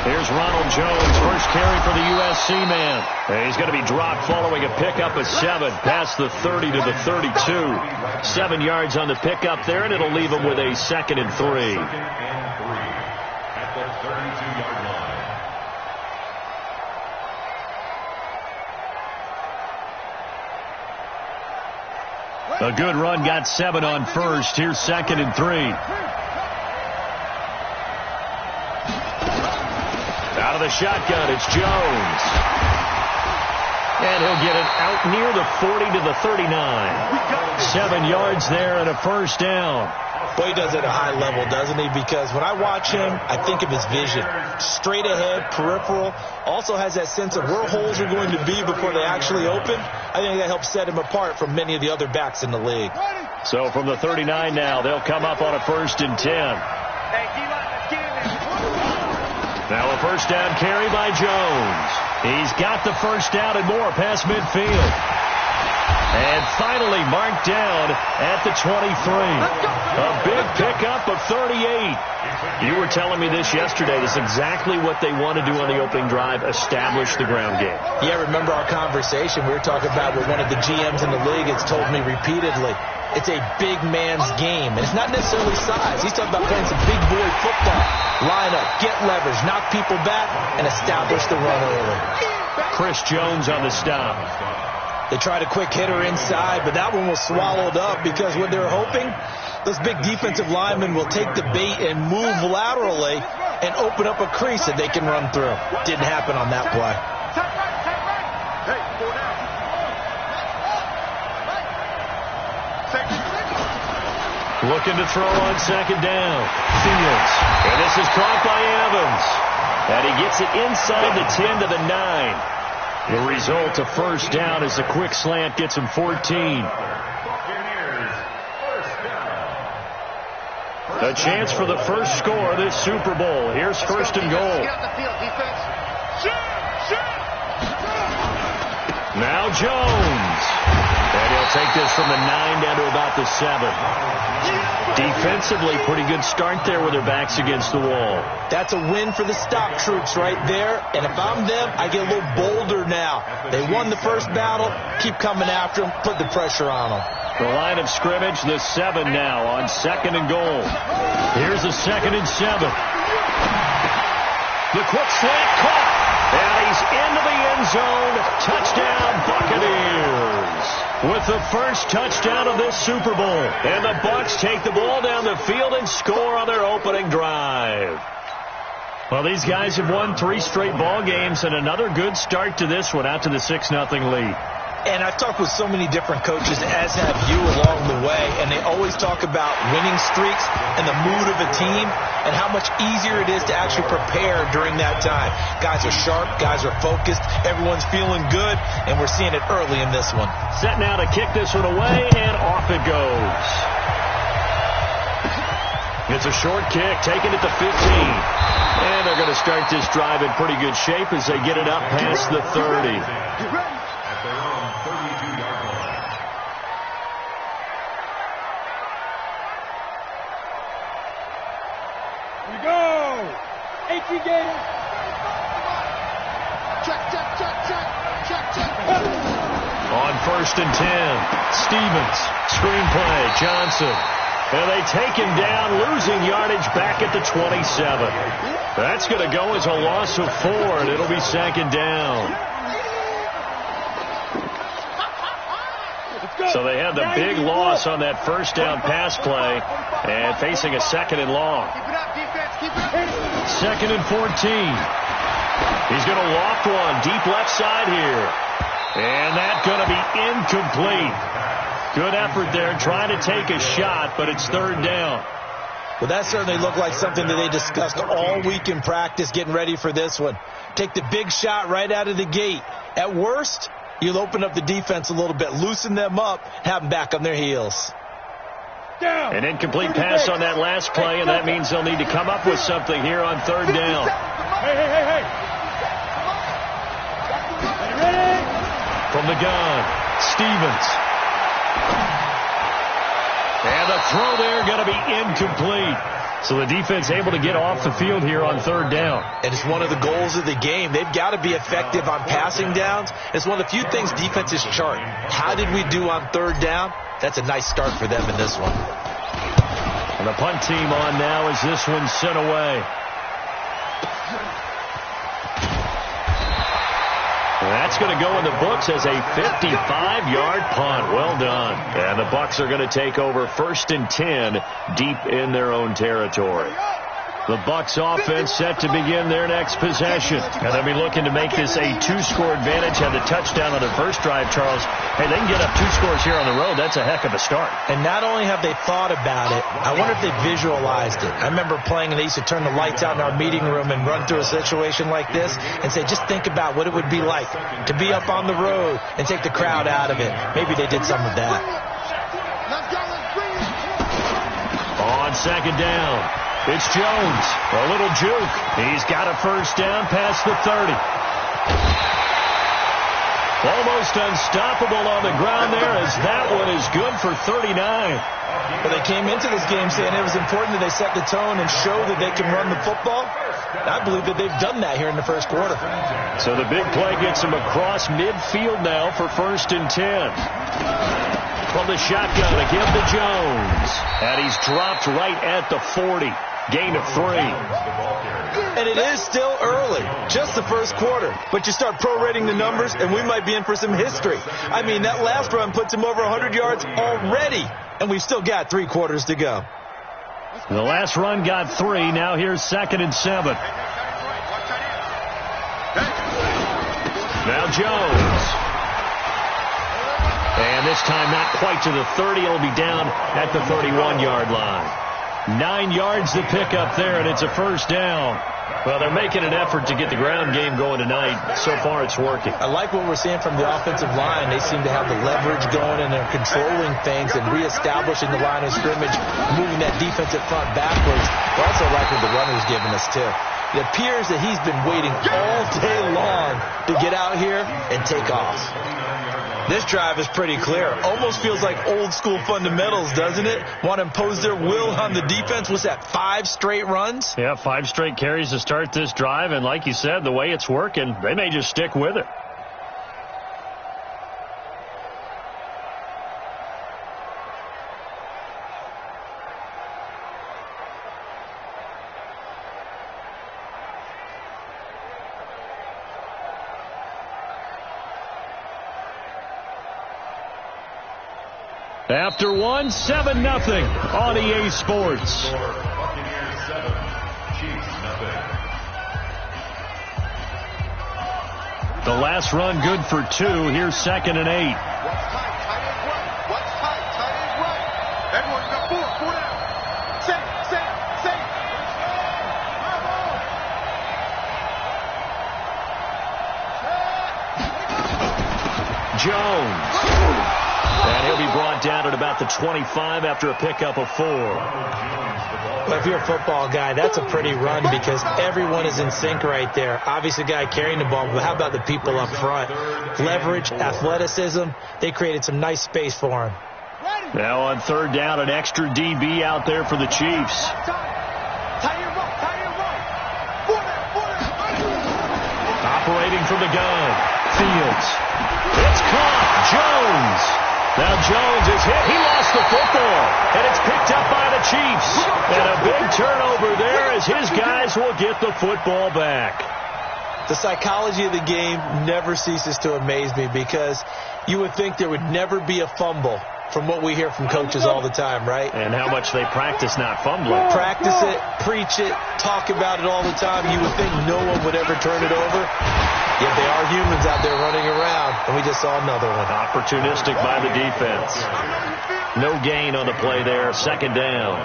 Here's Ronald Jones, first carry for the USC man. And he's going to be dropped following a pickup of 7 past the 30 to the 32. 7 yards on the pickup there, and it'll leave him with a 2nd and 3. A good run got 7 on first. Here's 2nd and 3. Out of the shotgun, it's Jones. And he'll get it out near the 40 to the 39. 7 yards there and a first down. Well, he does it at a high level, doesn't he? Because when I watch him, I think of his vision. Straight ahead, peripheral. Also has that sense of where holes are going to be before they actually open. I think that helps set him apart from many of the other backs in the league. So from the 39 now, they'll come up on a 1st and 10. Now a first down carry by Jones. He's got the first down and more past midfield. And finally marked down at the 23. A big pickup of 38. You were telling me this yesterday. This is exactly what they want to do on the opening drive, establish the ground game. Yeah, remember our conversation. We were talking about what one of the GMs in the league has told me repeatedly. It's a big man's game. And it's not necessarily size. He's talking about playing some big boy football. Line up, get leverage, knock people back, and establish the run early. Chris Jones on the stop. They tried a quick hitter inside, but that one was swallowed up because what they're hoping, those big defensive linemen will take the bait and move laterally and open up a crease that they can run through. Didn't happen on that play. Looking to throw on 2nd down. Fields. And this is caught by Evans. And he gets it inside the 10 to the 9. The result of first down is a quick slant gets him 14. A chance for the first score of this Super Bowl. Here's 1st and goal. Now Jones. And he'll take this from the 9 down to about the 7. Defensively, pretty good start there with their backs against the wall. That's a win for the stop troops right there. And if I'm them, I get a little bolder now. They won the first battle. Keep coming after them. Put the pressure on them. The line of scrimmage, the 7 now on 2nd and goal. Here's a 2nd and 7. The quick slant caught. And he's into the end zone. Touchdown, Buccaneers. With the first touchdown of this Super Bowl. And the Bucs take the ball down the field and score on their opening drive. Well, these guys have won 3 straight ball games and another good start to this one out to the 6-0 lead. And I've talked with so many different coaches, as have you along the way, and they always talk about winning streaks and the mood of a team and how much easier it is to actually prepare during that time. Guys are sharp, guys are focused, everyone's feeling good, and we're seeing it early in this one. Set now to kick this one away, and off it goes. It's a short kick, taken at the 15. And they're going to start this drive in pretty good shape as they get it up past the 30. On 1st and 10, Stevens, screenplay, Johnson. And they take him down, losing yardage back at the 27. That's going to go as a loss of 4, and it'll be 2nd down. So they had the big loss on that first down pass play and facing a 2nd and long. 2nd and 14. He's going to loft one deep left side here. And that's going to be incomplete. Good effort there trying to take a shot, but it's 3rd down. Well, that certainly looked like something that they discussed all week in practice getting ready for this one. Take the big shot right out of the gate. At worst, you'll open up the defense a little bit, loosen them up, have them back on their heels. An incomplete pass on that last play, and that means they'll need to come up with something here on 3rd down. From the gun, Stevens. And And the throw there going to be incomplete. So the defense able to get off the field here on third down. And it's one of the goals of the game. They've got to be effective on passing downs. It's one of the few things defenses chart. How did we do on third down? That's a nice start for them in this one. And the punt team on now as this one's sent away. That's going to go in the books as a 55-yard punt. Well done. And the Bucs are going to take over 1st and 10 deep in their own territory. The Bucs offense set to begin their next possession. And they'll be looking to make this a 2-score advantage. Had the touchdown on the first drive, Charles. Hey, they can get up 2 scores here on the road. That's a heck of a start. And not only have they thought about it, I wonder if they visualized it. I remember playing and they used to turn the lights out in our meeting room and run through a situation like this and say, just think about what it would be like to be up on the road and take the crowd out of it. Maybe they did some of that. On second down, it's Jones. A little juke. He's got a first down past the 30. Almost unstoppable on the ground there as that one is good for 39. Well, they came into this game saying it was important that they set the tone and show that they can run the football. I believe that they've done that here in the first quarter. So the big play gets them across midfield now for 1st and 10. From the shotgun, again to Jones. And he's dropped right at the 40. Gain of 3. And it is still early, just the first quarter. But you start prorating the numbers, and we might be in for some history. I mean, that last run puts him over 100 yards already, and we've still got 3 quarters to go. The last run got 3. Now here's 2nd and 7. Now Jones. And this time not quite to the 30. It'll be down at the 31-yard line. 9 yards to pick up there, and it's a first down. Well, they're making an effort to get the ground game going tonight. So far, it's working. I like what we're seeing from the offensive line. They seem to have the leverage going, and they're controlling things and reestablishing the line of scrimmage, moving that defensive front backwards. I also like what the runner's giving us, too. It appears that he's been waiting all day long to get out here and take off. This drive is pretty clear. Almost feels like old school fundamentals, doesn't it? Want to impose their will on the defense. What's that, 5 straight runs? Yeah, 5 straight carries to start this drive. And like you said, the way it's working, they may just stick with it. After 1, 7-0 on EA Sports. The last run good for 2. Here's 2nd and 8. Jones. And he'll be brought down at about the 25 after a pickup of 4. Well, if you're a football guy, that's a pretty run because everyone is in sync right there. Obviously, the guy carrying the ball, but how about the people up front? Leverage, athleticism, they created some nice space for him. Now on third down, an extra DB out there for the Chiefs. Operating from the gun, Fields. It's caught, Jones. Now Jones is hit. He lost the football, and it's picked up by the Chiefs. And a big turnover there as his guys will get the football back. The psychology of the game never ceases to amaze me because you would think there would never be a fumble from what we hear from coaches all the time, right? And how much they practice not fumbling. Practice it, preach it, talk about it all the time. You would think no one would ever turn it over. Yet they are humans out there running around, and we just saw another one. Opportunistic by the defense. No gain on the play there. 2nd down.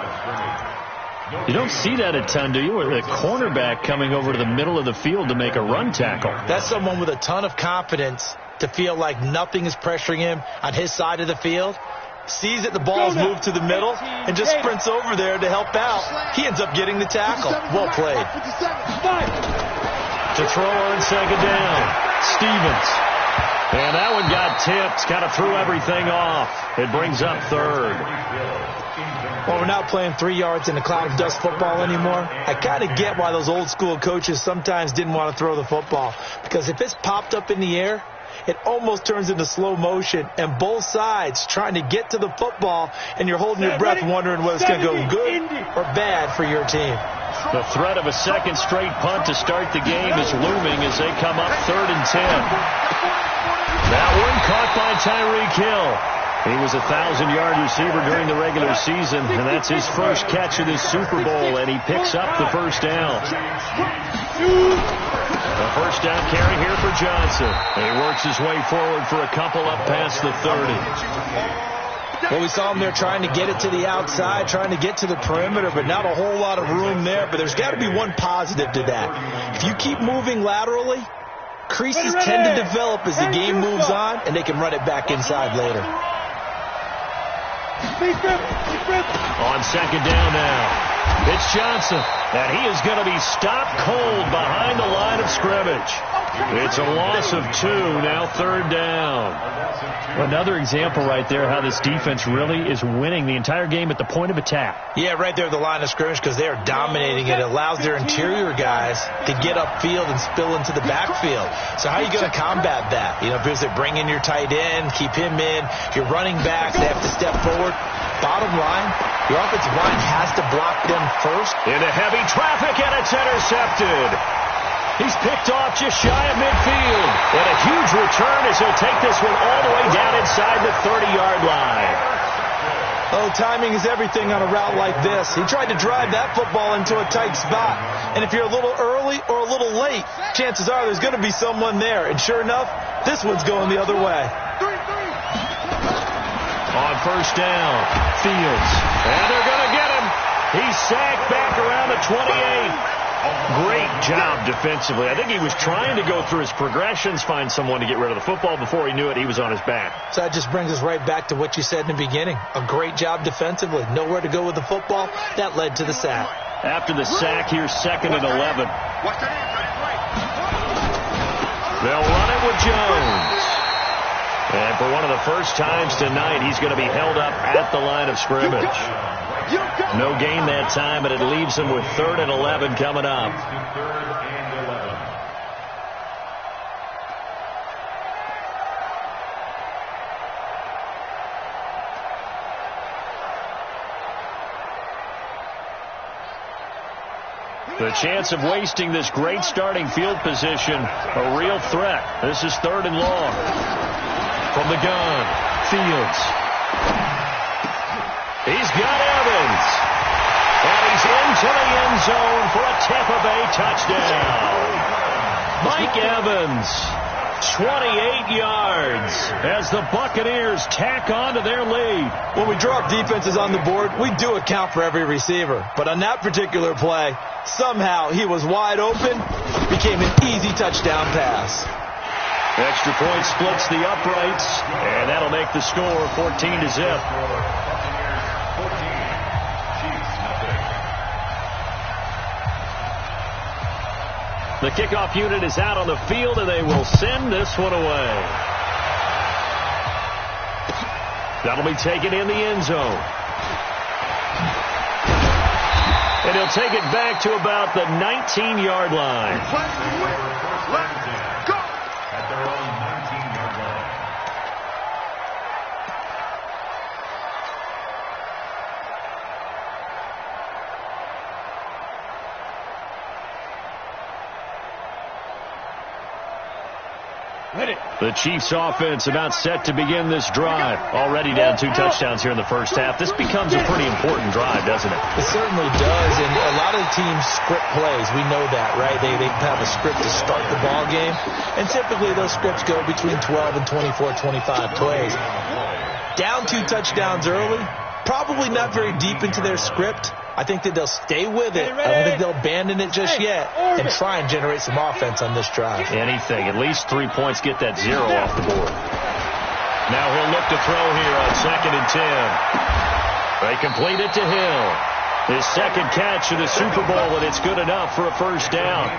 You don't see that a ton, do you? With a cornerback coming over to the middle of the field to make a run tackle. That's someone with a ton of confidence to feel like nothing is pressuring him on his side of the field. Sees that the ball's moved to the middle and just sprints over there to help out. He ends up getting the tackle. Well played. To throw on 2nd down, Stevens. And that one got tipped, kind of threw everything off. It brings up 3rd. Well, we're not playing 3 yards in a cloud of dust football anymore. I kind of get why those old school coaches sometimes didn't want to throw the football, because if it's popped up in the air, it almost turns into slow motion, and both sides trying to get to the football, and you're holding your breath wondering whether it's going to go good or bad for your team. The threat of a second straight punt to start the game is looming as they come up 3rd and 10. That one caught by Tyreek Hill. He was a 1,000-yard receiver during the regular season, and that's his first catch of this Super Bowl, and he picks up the first down. The first down carry here for Johnson. And he works his way forward for a couple up past the 30. Well, we saw him there trying to get it to the outside, trying to get to the perimeter, but not a whole lot of room there. But there's got to be one positive to that. If you keep moving laterally, creases tend to develop as the game moves on, and they can run it back inside later. On second down now. It's Johnson, and he is going to be stopped cold behind the line of scrimmage. It's a loss of 2, now 3rd down. Another example right there how this defense really is winning the entire game at the point of attack. Yeah, right there at the line of scrimmage, because they are dominating it. It allows their interior guys to get upfield and spill into the backfield. So how are you going to combat that? You know, because they bring in your tight end, keep him in. Your running backs, they have to step forward. Bottom line, your offensive line has to block them first. Into heavy traffic, and it's intercepted. He's picked off just shy of midfield. And a huge return as he'll take this one all the way down inside the 30-yard line. Oh, timing is everything on a route like this. He tried to drive that football into a tight spot. And if you're a little early or a little late, chances are there's going to be someone there. And sure enough, this one's going the other way. On first down, Fields. And they're going to get him. He's sacked back around the 28. Great job defensively. I think he was trying to go through his progressions, find someone to get rid of the football. Before he knew it, he was on his back. So that just brings us right back to what you said in the beginning. A great job defensively. Nowhere to go with the football. That led to the sack. After the sack, here's 2nd and 11. They'll run it with Jones. And for one of the first times tonight, he's going to be held up at the line of scrimmage. No gain that time, but it leaves him with 3rd and 11 coming up. The chance of wasting this great starting field position, a real threat. This is 3rd and long. From the gun, Fields. He's got Evans. And he's into the end zone for a Tampa Bay touchdown. Mike Evans, 28 yards as the Buccaneers tack on to their lead. When we drop defenses on the board, we do account for every receiver. But on that particular play, somehow he was wide open, became an easy touchdown pass. Extra point splits the uprights, and that'll make the score 14-0. The kickoff unit is out on the field, and they will send this one away. That'll be taken in the end zone. And he'll take it back to about the 19-yard line. Let's go! At their own 19-yard line. The Chiefs offense about set to begin this drive. Already down 2 touchdowns here in the first half. This becomes a pretty important drive, doesn't it? It certainly does, and a lot of the teams script plays. We know that, right? They have a script to start the ball game, and typically those scripts go between 12 and 24, 25 plays. Down 2 touchdowns early, probably not very deep into their script. I think that they'll stay with it. I don't think they'll abandon it just yet and try and generate some offense on this drive. Anything. At least 3 points, get that 0 off the board. Now he'll look to throw here on 2nd and 10. They complete it to Hill. His second catch in the Super Bowl, and it's good enough for a first down.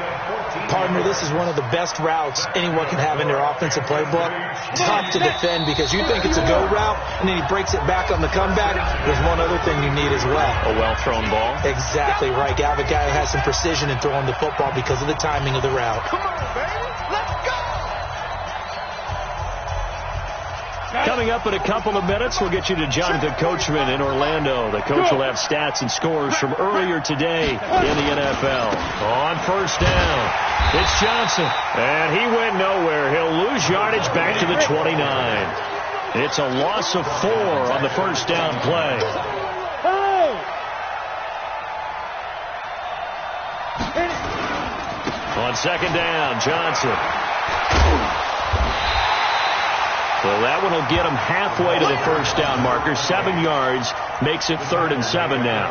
Partner, this is one of the best routes anyone can have in their offensive playbook. Tough to defend because you think it's a go route, and then he breaks it back on the comeback. There's one other thing you need as well. A well-thrown ball. Exactly right. You have a guy who has some precision in throwing the football because of the timing of the route. Come on, baby. Let's go. Coming up in a couple of minutes, we'll get you to Jonathan Coachman in Orlando. The coach will have stats and scores from earlier today in the NFL. On first down, it's Johnson. And he went nowhere. He'll lose yardage back to the 29. It's a loss of 4 on the first down play. On second down, Johnson. So that one will get him halfway to the first down marker. 7 yards makes it 3rd and 7 now.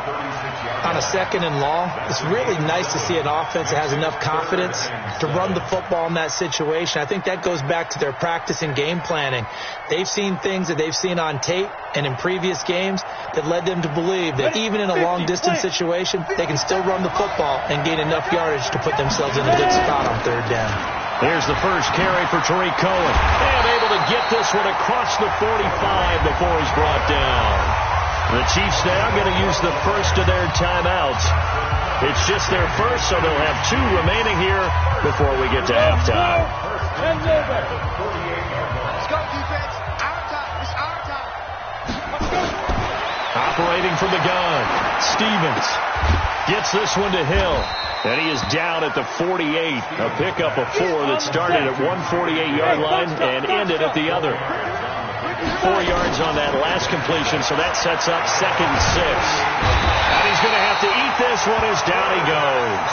On a second and long, it's really nice to see an offense that has enough confidence to run the football in that situation. I think that goes back to their practice and game planning. They've seen things that they've seen on tape and in previous games that led them to believe that even in a long-distance situation, they can still run the football and gain enough yardage to put themselves in a good spot on 3rd down. Here's the first carry for Tariq Cohen. And able to get this one across the 45 before he's brought down. The Chiefs now going to use the first of their timeouts. It's just their first, so they'll have 2 remaining here before we get to halftime. Let's go, defense. Our time. It's our time. Let's go. Operating from the gun, Stevens gets this one to Hill. And he is down at the 48, a pickup of 4 that started at one 48-yard line and ended at the other. 4 yards on that last completion, so that sets up 2nd and 6. And he's going to have to eat this one as down he goes.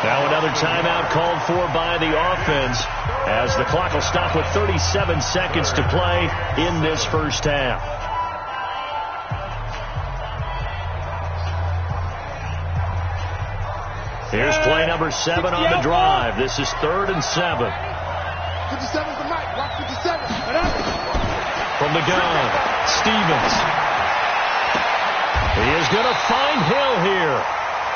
Now another timeout called for by the offense as the clock will stop with 37 seconds to play in this first half. Here's play number 7 on the drive. This is 3rd and 7. 57's the mic. Watch 57. From the gun, Stevens. He is going to find Hill here.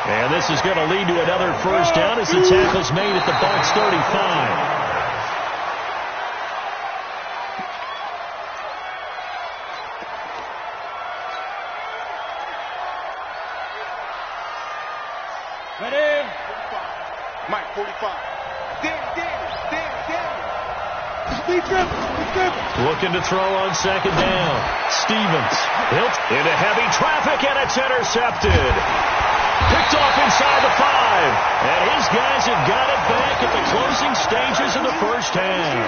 And this is going to lead to another first down as the tackle's made at the Bucs 35. Ready? Mike, 45. Looking to throw on second down. Stevens built into heavy traffic, and it's intercepted. Picked off inside the 5. And his guys have got it back at the closing stages of the first half.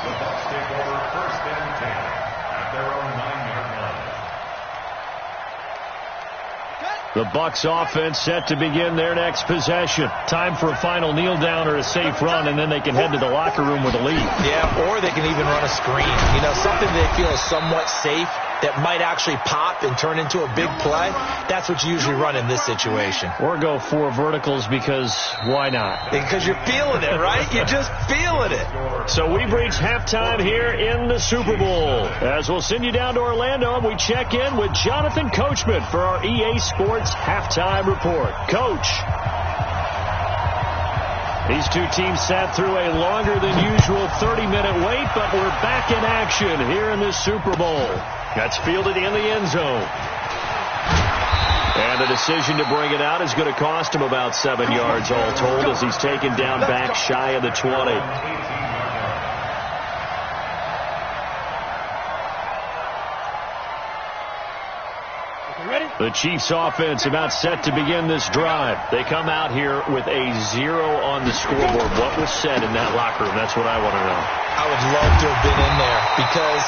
The Bucs take over 1st and 10 at their own 9-yard line. The Bucs offense set to begin their next possession. Time for a final kneel down or a safe run, and then they can head to the locker room with a lead. Yeah, or they can even run a screen. You know, something they feel is somewhat safe that might actually pop and turn into a big play. That's what you usually run in this situation. Or go 4 verticals because why not? Because you're feeling it, right? You're just feeling it. So we've reached halftime here in the Super Bowl. As we'll send you down to Orlando, and we check in with Jonathan Coachman for our EA Sports Halftime Report. Coach. These 2 teams sat through a longer than usual 30-minute wait, but we're back in action here in this Super Bowl. That's fielded in the end zone. And the decision to bring it out is going to cost him about 7 yards all told as he's taken down back shy of the 20. The Chiefs offense about set to begin this drive. They come out here with a 0 on the scoreboard. What was said in that locker room? That's what I want to know. I would love to have been in there because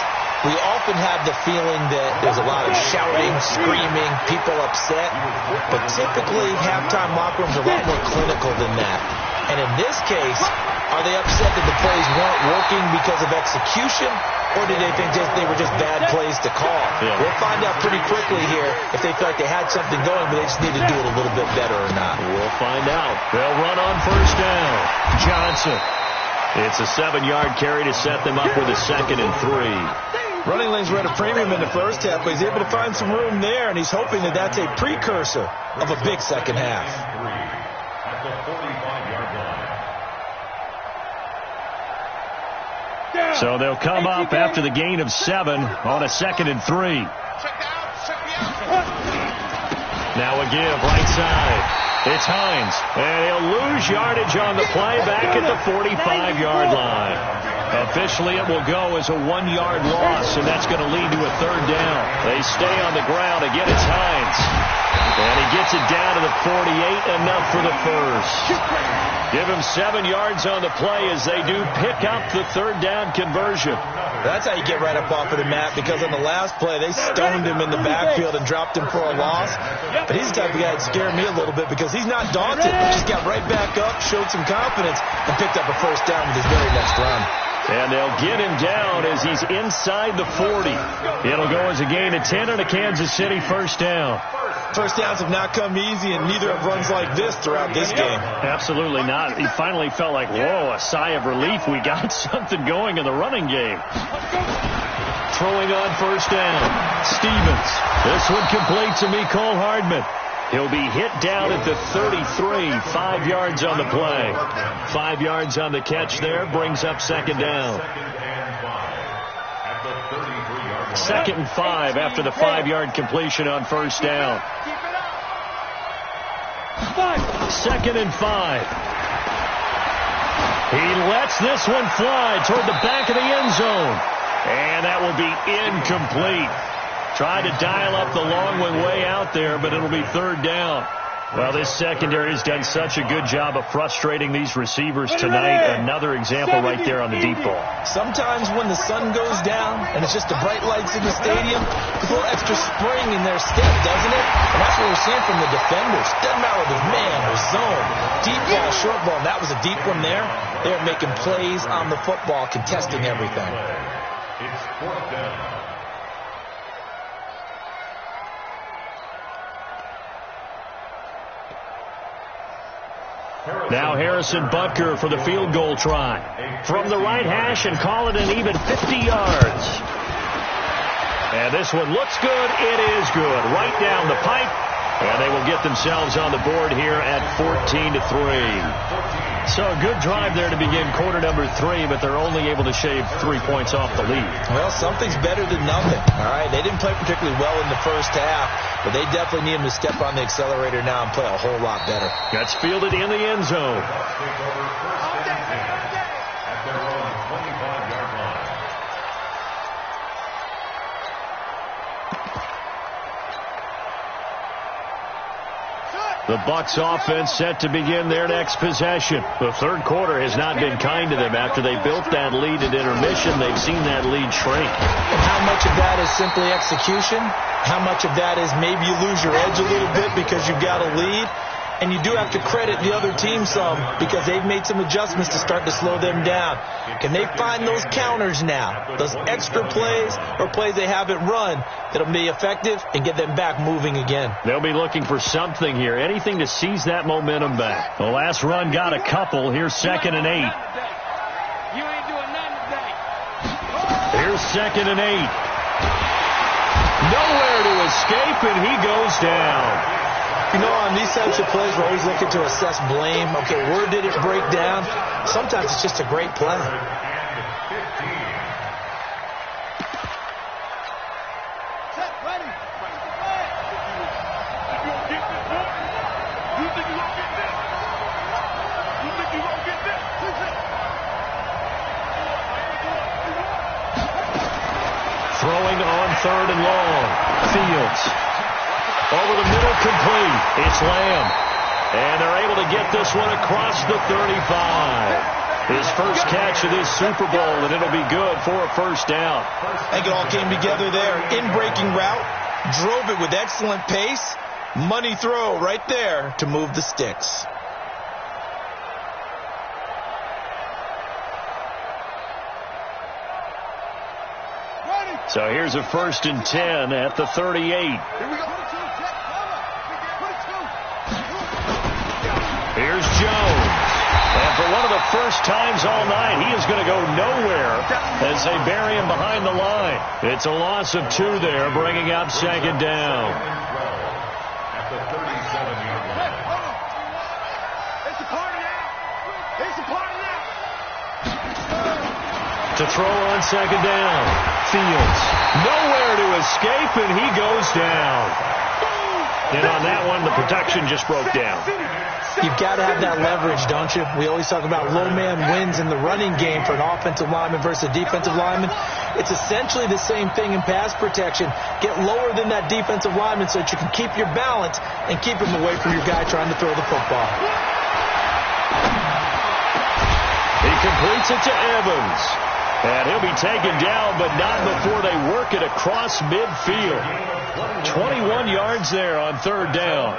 we often have the feeling that there's a lot of shouting, screaming, people upset. But typically, halftime locker rooms are a lot more clinical than that. And in this case, are they upset that the plays weren't working because of execution? Or did they think they were just bad plays to call? Yeah. We'll find out pretty quickly here if they feel like they had something going, but they just need to do it a little bit better or not. We'll find out. They'll run on first down. Johnson. It's a 7-yard carry to set them up with a 2nd and 3. Running lanes were at a premium in the first half, but he's able to find some room there, and he's hoping that that's a precursor of a big second half. At the 45-yard line. So they'll come up after the gain of 7 on a 2nd and 3. Now a give right side. It's Hines, and he'll lose yardage on the play back at the 45-yard line. Officially, it will go as a 1-yard loss, and that's going to lead to a 3rd down. They stay on the ground. Again, it's Hines. And he gets it down to the 48, enough for the first. Give him 7 yards on the play as they do pick up the 3rd down conversion. That's how you get right up off of the mat, because on the last play, they stoned him in the backfield and dropped him for a loss. But he's the type of guy that scared me a little bit because he's not daunted. He just got right back up, showed some confidence, and picked up a 1st down with his very next run. And they'll get him down as he's inside the 40. It'll go as a gain of 10 and a Kansas City 1st down. 1st downs have not come easy, and neither have runs like this throughout this game. Absolutely not. He finally felt like, whoa, a sigh of relief. We got something going in the running game. Throwing on 1st down. Stevens. This one complete to Mecole Hardman. He'll be hit down at the 33, 5 yards on the play. 5 yards on the catch there, brings up 2nd down. 2nd and 5 after the 5-yard completion on 1st down. 2nd and 5. He lets this one fly toward the back of the end zone. And that will be incomplete. Tried to dial up the long one way out there, but it'll be 3rd down. Well, this secondary has done such a good job of frustrating these receivers tonight. Another example right there on the deep ball. Sometimes when the sun goes down and it's just the bright lights in the stadium, there's a little extra spring in their step, doesn't it? And that's what we're seeing from the defenders. Doesn't matter if it's man or zone, deep ball, short ball. And that was a deep one there. They're making plays on the football, contesting everything. It's 4th down. Now Harrison Butker for the field goal try. From the right hash and call it an even 50 yards. And this one looks good. It is good. Right down the pipe. And they will get themselves on the board here at 14-3. So a good drive there to begin quarter number 3, but they're only able to shave 3 points off the lead. Well, something's better than nothing. All right, they didn't play particularly well in the first half, but they definitely need them to step on the accelerator now and play a whole lot better. That's fielded in the end zone. At their own 25-yard line. The Bucs offense set to begin their next possession. The 3rd quarter has not been kind to them. After they built that lead at intermission, they've seen that lead shrink. And how much of that is simply execution? How much of that is maybe you lose your edge a little bit because you've got a lead? And you do have to credit the other team some because they've made some adjustments to start to slow them down. Can they find those counters now, those extra plays or plays they haven't run that'll be effective and get them back moving again? They'll be looking for something here, anything to seize that momentum back. The last run got a couple. Here's 2nd and 8. Here's 2nd and 8. Nowhere to escape, and he goes down. You know, on these types of plays, we're always looking to assess blame. Okay, where did it break down? Sometimes it's just a great play. Throwing on 3rd and long. Fields. Over the middle, complete. It's Lamb. And they're able to get this one across the 35. His first catch of this Super Bowl, and it'll be good for a 1st down. I think it all came together there. In-breaking route, drove it with excellent pace. Money throw right there to move the sticks. So here's a 1st and 10 at the 38. Here we go. Here's Jones. And for one of the first times all night. He is going to go nowhere as they bury him behind the line. It's a loss of 2 there, bringing up second down. At the 37-yard line. It's a party now. It's a party now. To throw on second down. Fields nowhere to escape, and he goes down. And on that one, the protection just broke down. You've got to have that leverage, don't you? We always talk about low man wins in the running game for an offensive lineman versus a defensive lineman. It's essentially the same thing in pass protection. Get lower than that defensive lineman so that you can keep your balance and keep him away from your guy trying to throw the football. He completes it to Evans. And he'll be taken down, but not before they work it across midfield. 21 yards there on third down.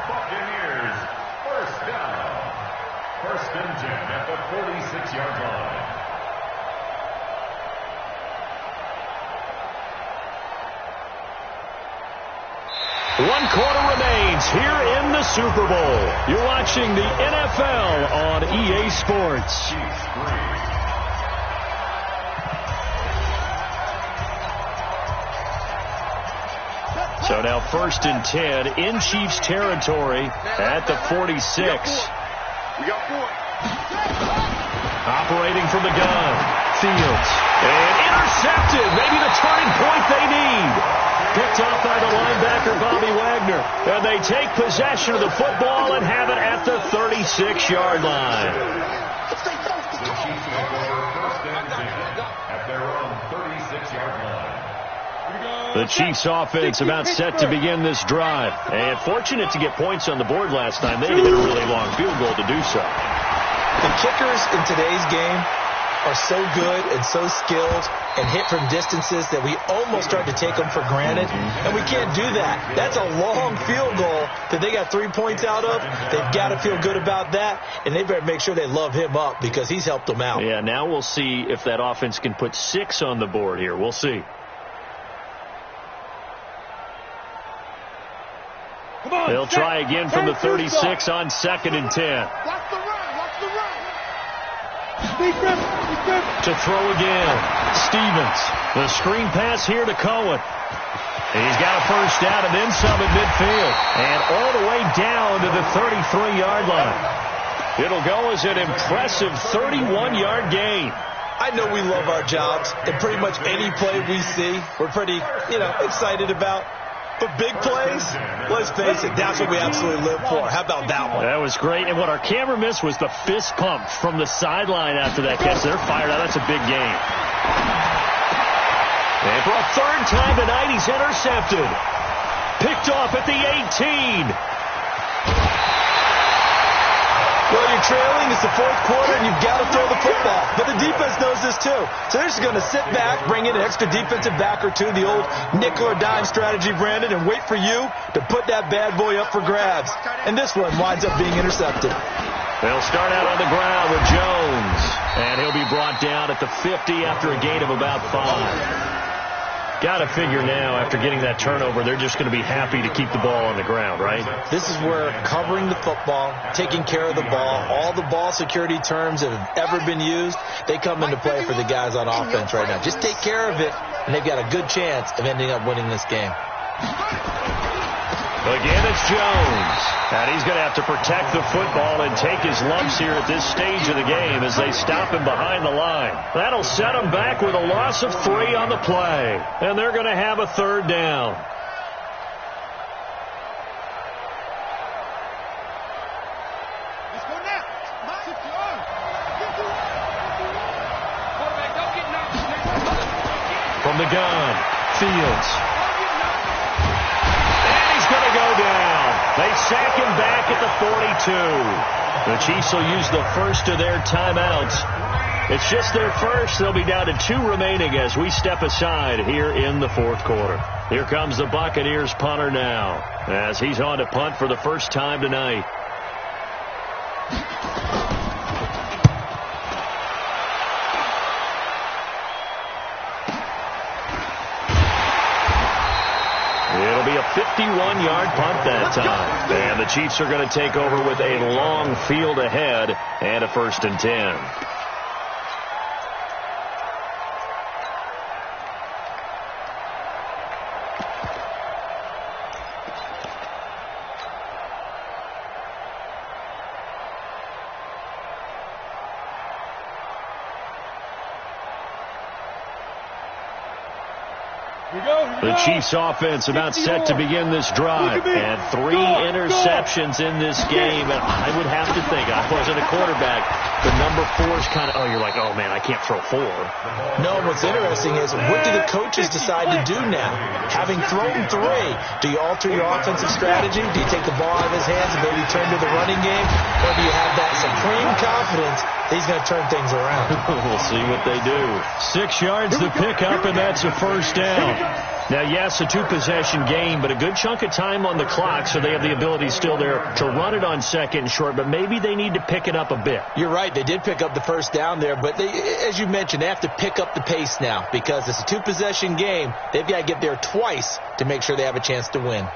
Buccaneers, first down. First and 10 at the 46-yard line. One quarter remains here in the Super Bowl. You're watching the NFL on EA Sports. Chiefs 3. So now first and 10 in Chiefs territory at the 46. We got 4. Operating from the gun. Fields. And intercepted. Maybe the turning point they need. Picked off by the linebacker, Bobby Wagner. And they take possession of the football and have it at the 36-yard line. The Chiefs take over first and 10 at their own 36-yard line. The Chiefs offense about set to begin this drive. And fortunate to get points on the board last time. They needed a really long field goal to do so. The kickers in today's game are so good and so skilled and hit from distances that we almost start to take them for granted. And we can't do that. That's a long field goal that they got 3 points out of. They've got to feel good about that. And they better make sure they love him up because he's helped them out. Yeah, now we'll see if that offense can put 6 on the board here. We'll see. They'll try again from the 36 on second and 10. Watch the run. Watch the run. Defense. To throw again. Stevens. The screen pass here to Cohen. He's got a first down and then some at midfield. And all the way down to the 33-yard line. It'll go as an impressive 31-yard gain. I know we love our jobs, and pretty much any play we see, we're pretty, excited about. But big plays, let's face it, that's what we absolutely live for. How about that one? That was great. And what our camera missed was the fist pump from the sideline after that catch. They're fired out. That's a big game. And for a third time tonight, he's intercepted. Picked off at the 18. Well, you're trailing. It's the fourth quarter, and you've got to throw the football. But the defense knows this, too. So they're just going to sit back, bring in an extra defensive back or two, the old nickel or dime strategy, Brandon, and wait for you to put that bad boy up for grabs. And this one winds up being intercepted. They'll start out on the ground with Jones. And he'll be brought down at the 50 after a gain of about 5. Got to figure now, after getting that turnover, they're just going to be happy to keep the ball on the ground, right? This is where covering the football, taking care of the ball, all the ball security terms that have ever been used, they come into play for the guys on offense right now. Just take care of it, and they've got a good chance of ending up winning this game. Again, it's Jones. And he's going to have to protect the football and take his lumps here at this stage of the game as they stop him behind the line. That'll set him back with a loss of 3 on the play. And they're going to have a third down. Let's go now. From the gun, Fields. Going to go down. They sack him back at the 42. The Chiefs will use the first of their timeouts. It's just their first. They'll be down to 2 remaining as we step aside here in the fourth quarter. Here comes the Buccaneers punter now as he's on to punt for the first time tonight. It'll be a 51-yard punt that time. And the Chiefs are going to take over with a long field ahead and a 1st and 10. The Chiefs offense about set to begin this drive. And 3 interceptions in this game. And I would have to think, I wasn't a quarterback, the number 4 is kind of, you're like, oh, man, I can't throw 4. No, what's interesting is what do the coaches decide to do now? Having thrown 3, do you alter your offensive strategy? Do you take the ball out of his hands and maybe turn to the running game? Or do you have that supreme confidence that he's going to turn things around? We'll see what they do. 6 yards to pick up, and that's a 1st down. Now, yes, a 2-possession game, but a good chunk of time on the clock, so they have the ability still there to run it on 2nd and short, but maybe they need to pick it up a bit. You're right. They did pick up the 1st down there, but they, as you mentioned, they have to pick up the pace now because it's a 2-possession game. They've got to get there twice to make sure they have a chance to win.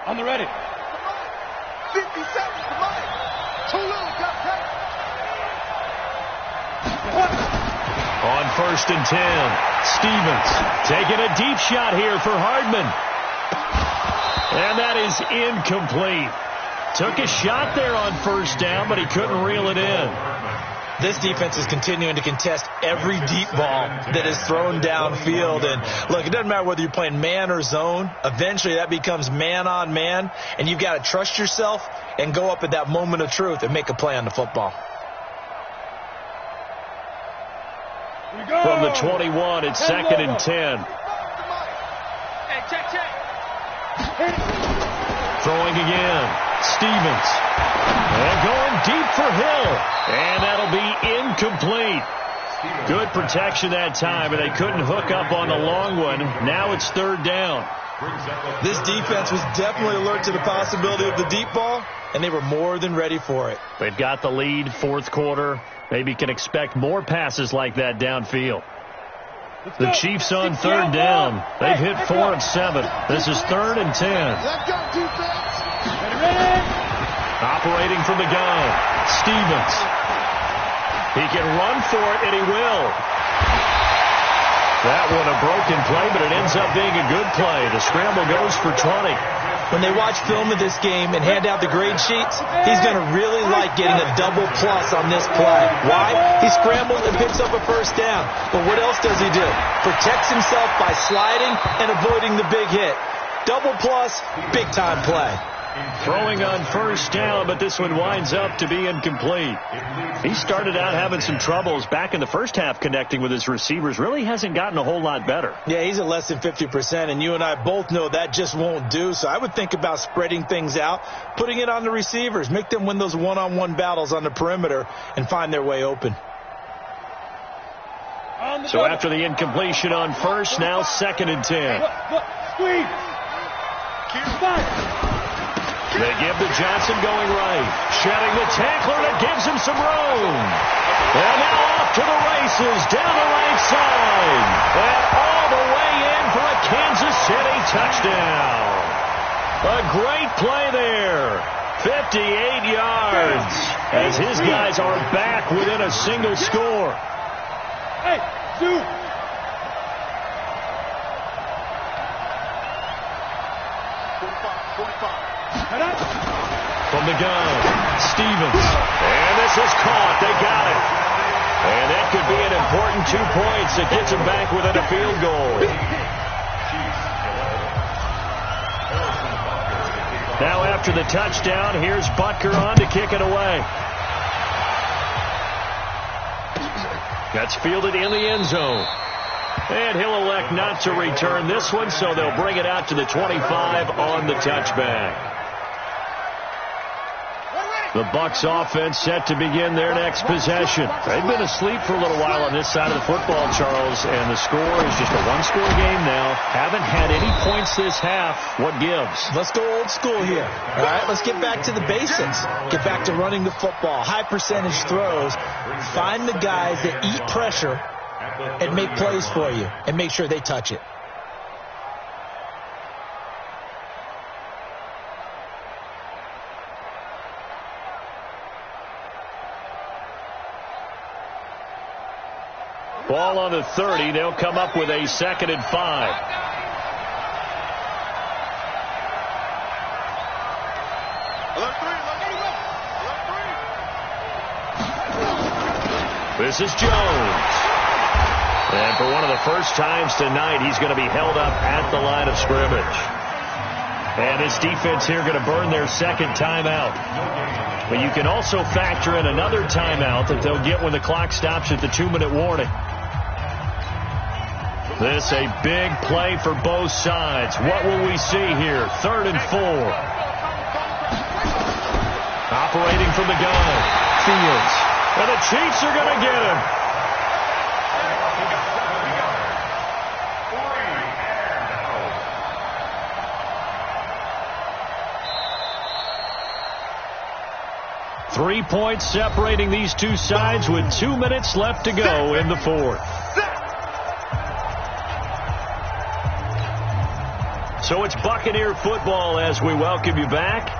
On the ready. 50 seconds to money. Too little, got On 1st and 10, Stevens taking a deep shot here for Hardman. And that is incomplete. Took a shot there on 1st down, but he couldn't reel it in. This defense is continuing to contest every deep ball that is thrown downfield. And, look, it doesn't matter whether you're playing man or zone. Eventually that becomes man on man, and you've got to trust yourself and go up at that moment of truth and make a play on the football. From the 21, it's 2nd and 10. Hey, check. Throwing again. Stevens. And going deep for Hill. And that'll be incomplete. Good protection that time, and they couldn't hook up on the long one. Now it's 3rd down. This defense was definitely alert to the possibility of the deep ball, and they were more than ready for it. They've got the lead, 4th quarter. Maybe can expect more passes like that downfield. The Chiefs on 3rd down. They've hit 4 of 7. This is 3rd and 10. Let's go, defense. Ready. Operating from the gun. Stevens. He can run for it, and he will. That one a broken play, but it ends up being a good play. The scramble goes for 20. When they watch film of this game and hand out the grade sheets, he's going to really like getting a double plus on this play. Why? He scrambles and picks up a 1st down. But what else does he do? Protects himself by sliding and avoiding the big hit. Double plus, big-time play. Throwing on 1st down, but this one winds up to be incomplete. He started out having some troubles back in the first half connecting with his receivers. Really hasn't gotten a whole lot better. Yeah, he's at less than 50%, and you and I both know that just won't do. So I would think about spreading things out, putting it on the receivers, make them win those one-on-one battles on the perimeter and find their way open. So after the incompletion on 1st, now 2nd and 10. Squeeze. They give to Johnson going right. Shedding the tackler that gives him some room. And now off to the races down the right side. And all the way in for a Kansas City touchdown. A great play there. 58 yards as his guys are back within a single score. Hey, shoot. From the gun, Stevens. And this is caught. They got it. And that could be an important 2 points that gets them back within a field goal. Now after the touchdown, here's Butker on to kick it away. That's fielded in the end zone. And he'll elect not to return this one, so they'll bring it out to the 25 on the touchback. The Bucs offense set to begin their next possession. They've been asleep for a little while on this side of the football, Charles, and the score is just a one-score game now. Haven't had any points this half. What gives? Let's go old school here. All right, let's get back to the basics. Get back to running the football, high percentage throws. Find the guys that eat pressure and make plays for you and make sure they touch it. Ball on the 30. They'll come up with a 2nd and 5. This is Jones. And for one of the first times tonight, he's going to be held up at the line of scrimmage. And this defense here going to burn their 2nd timeout. But you can also factor in another timeout that they'll get when the clock stops at the 2-minute warning. This a big play for both sides. What will we see here? 3rd and 4. Operating from the gun. Fields. And the Chiefs are going to get him. Three points separating these two sides with 2 minutes left to go in the 4th. So it's Buccaneer football as we welcome you back.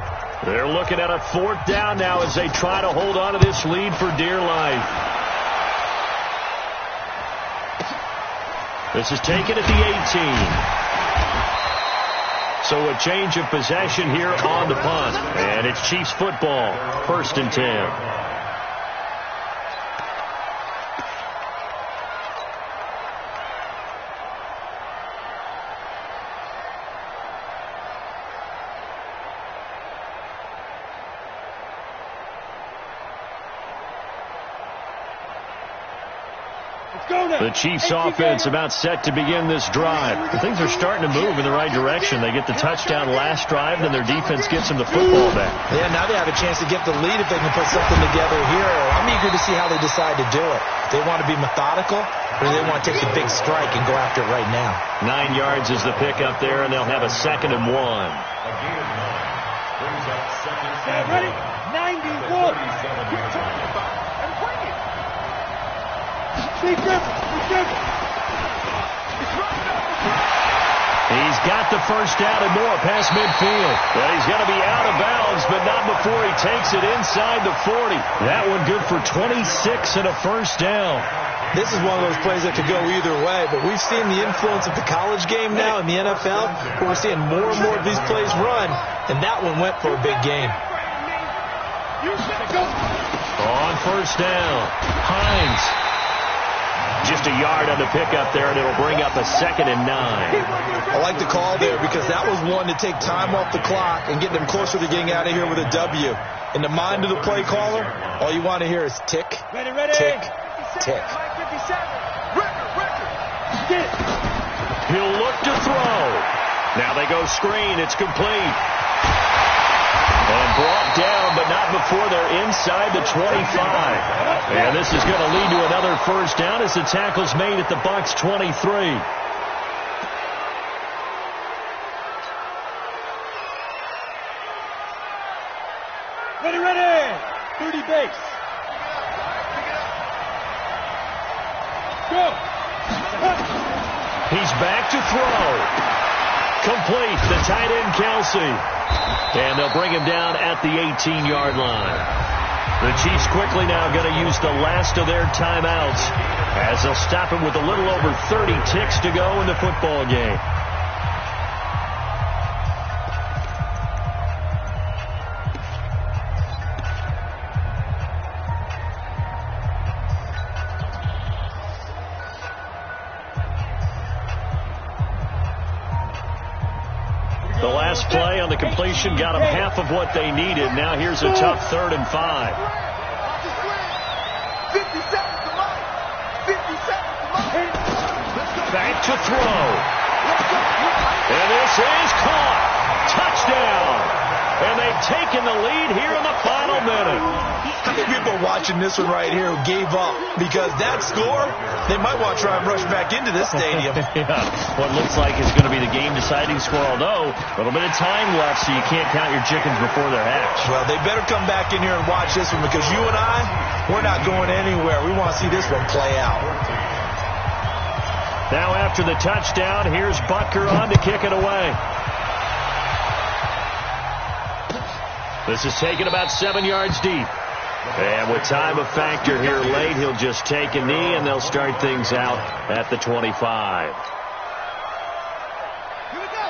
They're looking at a 4th down now as they try to hold on to this lead for dear life. This is taken at the 18. So a change of possession here on the punt. And it's Chiefs football, 1st and 10. The Chiefs offense about set to begin this drive. Things are starting to move in the right direction. They get the touchdown last drive, then their defense gets them the football back. Yeah, now they have a chance to get the lead if they can put something together here. I'm eager to see how they decide to do it. They want to be methodical, or they want to take the big strike and go after it right now. 9 yards is the pickup there, and they'll have a 2nd and 1. Ready? 91. Quit talking about it and bring it. He's got the 1st down and more past midfield. But he's going to be out of bounds, but not before he takes it inside the 40. That one good for 26 and a 1st down. This is one of those plays that could go either way, but we've seen the influence of the college game now in the NFL, where we're seeing more and more of these plays run, and that one went for a big gain. On 1st down, Hines. Just a yard on the pickup there, and it'll bring up a 2nd and 9. I like the call there because that was one to take time off the clock and get them closer to getting out of here with a W. In the mind of the play caller, all you want to hear is tick, tick, tick. He'll look to throw. Now they go screen. It's complete. And brought down, but not before they're inside the 25. And this is going to lead to another 1st down as the tackle's made at the Bucs 23. Ready. 30 base. Go. He's back to throw. Complete. The tight end, Kelsey. And they'll bring him down at the 18-yard line. The Chiefs quickly now going to use the last of their timeouts as they'll stop him with a little over 30 ticks to go in the football game. The last play on the completion got them half of what they needed. Now here's a tough 3rd and 5. Back to throw. And this is caught. Touchdown. And they've taken the lead here in the final minute. I think people watching this one right here who gave up because that score, they might want to try and rush back into this stadium. Yeah, what looks like is going to be the game-deciding score, although a little bit of time left, so you can't count your chickens before they're hatched. Well, they better come back in here and watch this one because you and I, we're not going anywhere. We want to see this one play out. Now after the touchdown, here's Butker on to kick it away. This is taken about 7 yards deep. And with time a factor here late, he'll just take a knee, and they'll start things out at the 25.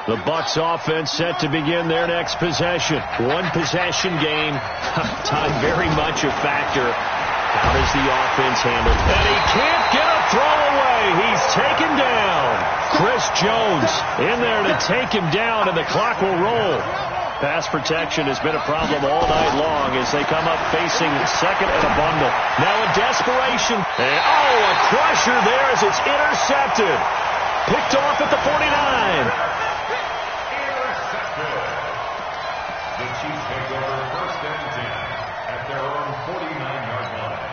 The Bucs offense set to begin their next possession. One possession game. Time very much a factor. How does the offense handle it? And he can't get a throw away. He's taken down. Chris Jones in there to take him down, and the clock will roll. Pass protection has been a problem all night long as they come up facing second and a bundle. Now in desperation. And, a crusher there as it's intercepted. Picked off at the 49. The Chiefs take over first and 10 at their own 49-yard line.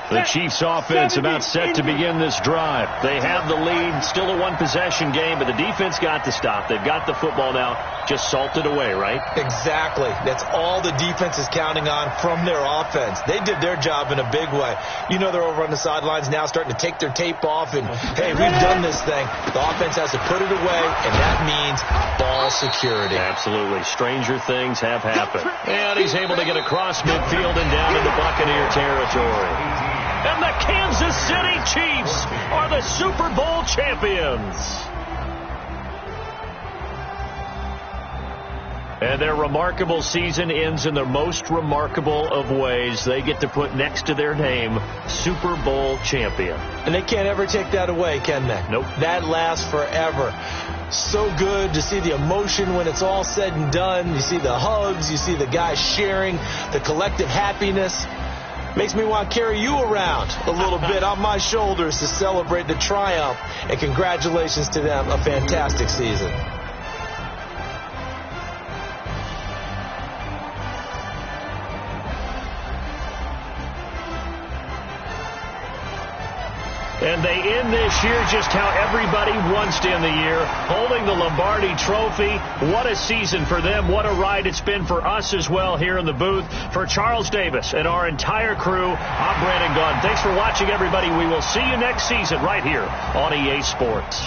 The Chiefs offense about set to begin this drive. They have the lead, still a one-possession game, but the defense got to stop. They've got the football now, just salted away, right? Exactly. That's all the defense is counting on from their offense. They did their job in a big way. You know they're over on the sidelines now starting to take their tape off, and, hey, we've done this thing. The offense has to put it away, and that means ball security. Absolutely. Stranger things have happened. And he's able to get across midfield and down into Buccaneer territory. And the Kansas City Chiefs are the Super Bowl champions. And their remarkable season ends in the most remarkable of ways. They get to put next to their name, Super Bowl champion. And they can't ever take that away, can they? Nope. That lasts forever. So good to see the emotion when it's all said and done. You see the hugs. You see the guys sharing, the collective happiness. Makes me want to carry you around a little bit on my shoulders to celebrate the triumph. And congratulations to them. A fantastic season. And they end this year just how everybody wants to end the year, holding the Lombardi Trophy. What a season for them. What a ride it's been for us as well here in the booth. For Charles Davis and our entire crew, I'm Brandon Gunn. Thanks for watching, everybody. We will see you next season right here on EA Sports.